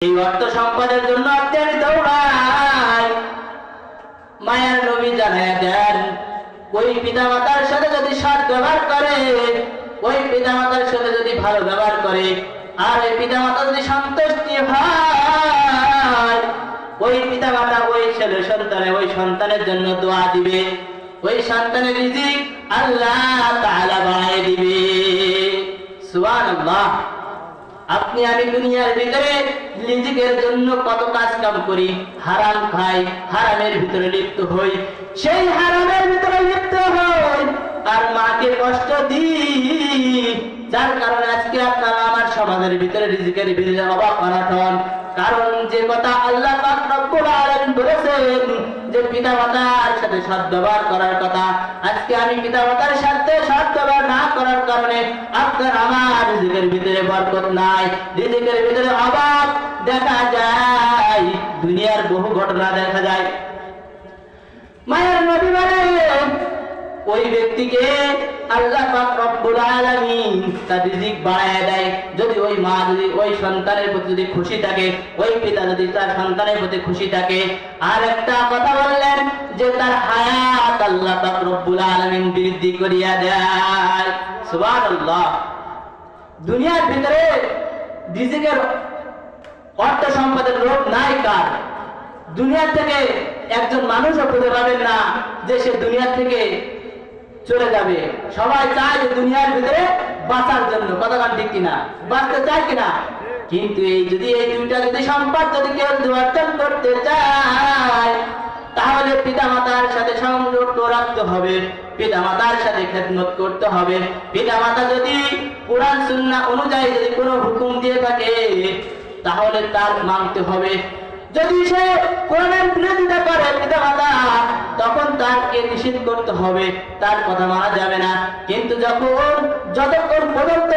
এই অর্থ সম্পদের জন্য আপনি দৌড়াই। মায়ার নবী জানায়া দেন, ওই পিতামাতার সাথে যদি সৎ ব্যবহার করে, ওই পিতামাতার সাথে যদি ভালো ব্যবহার করে, আর ওই পিতামাতা যদি সন্তুষ্টি হয়, ওই পিতামাতা ওই ছেলে সন্তানে ওই সন্তানের জন্য দোয়া দিবে, ওই সন্তানের রিজিক আল্লাহ তাআলা বাড়ায় দিবে। সুবহানাল্লাহ। আপনি আমি দুনিয়ার ভিতরে রিজিকের জন্য কত কাজ কাম করি, হারাম খাই, হারামের ভিতরে লিপ্ত হই, সেই হারামের ভিতরে লিপ্ত হই আর মাকে কষ্ট দিই, যার কারণে আজকে আপনারা আমার সমাজের ভিতরে রিজিকের ভিতরে অভাব অনটন। কারণ যে কথা আল্লাহ পাক রব্বুল আলামিন বলেছেন যে পিতামাতার সাথে সৎ ব্যবহার করার কথা, আজকে আমি পিতামাতার সাথে সৎ ব্যবহার না করার কারণে আপনার আমার রিজিকের ভিতরে বরকত নাই, রিজিকের ভিতরে অভাব দেখা যায়। দুনিয়ার বহু ঘটনা দেখা যায়। মায়ের নবী বলেন, ওই ব্যক্তিকে আল্লাহ পাক রব্বুল আলামিন তার রিজিক বাড়ায় দেয় যদি ওই মা যদি ওই সন্তানের প্রতি যদি খুশি থাকে, ওই পিতা যদি তার সন্তানের প্রতি খুশি থাকে। আর একটা কথা বললেন যে তার হায়াত আল্লাহ পাক রব্বুল আলামিন বৃদ্ধি করিয়া দেয়। সুবহানাল্লাহ। দুনিয়ার ভিতরে রিজিকের অর্থ সম্পদের লোভ নাই কার? দুনিয়া থেকে একজন মানুষও খুঁজে পাবেন না যে সে দুনিয়া থেকে চলে যাবে। সবাই চায় যে দুনিয়ার ভিতরে বাঁচার জন্য, কথাটা ঠিক কিনা? বাঁচতে চায় কিনা? কিন্তু এই যদি এই দুইটা যদি সম্পদ যদি কেউ অর্জন করতে চায়, তাহলে পিতামাতার সাথে সংযোগ রাখতে হবে, পিতামাতার সাথে খেদমত করতে হবে। পিতামাতা যদি কুরআন সুন্নাহ অনুযায়ী যদি কোনো হুকুম দিয়ে থাকে তাহলে তার মানতে হবে। যদি সে কোরআনের বিরোধিতা করে পিতামাতা, তখন তাকে নিষেধ করতে হবে, তার কথা মানা যাবে না। কিন্তু যতক্ষণ পর্যন্ত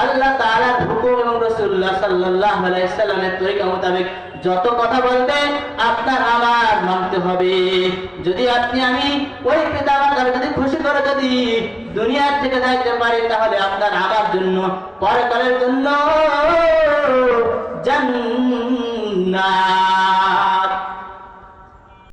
আল্লাহ তাআলার হুকুম এবং রাসূলুল্লাহ সাল্লাল্লাহু আলাইহি ওয়াসাল্লামের তরিকা মোতাবেক যত কথা বলবে আপনার আমার মানতে হবে। যদি আপনি আমি ওই পিতামাতার যদি খুশি করে যদি দুনিয়ার থেকে যাইতে পারি, তাহলে আপনার আমার জন্য পরকালের জন্য জান্নাত।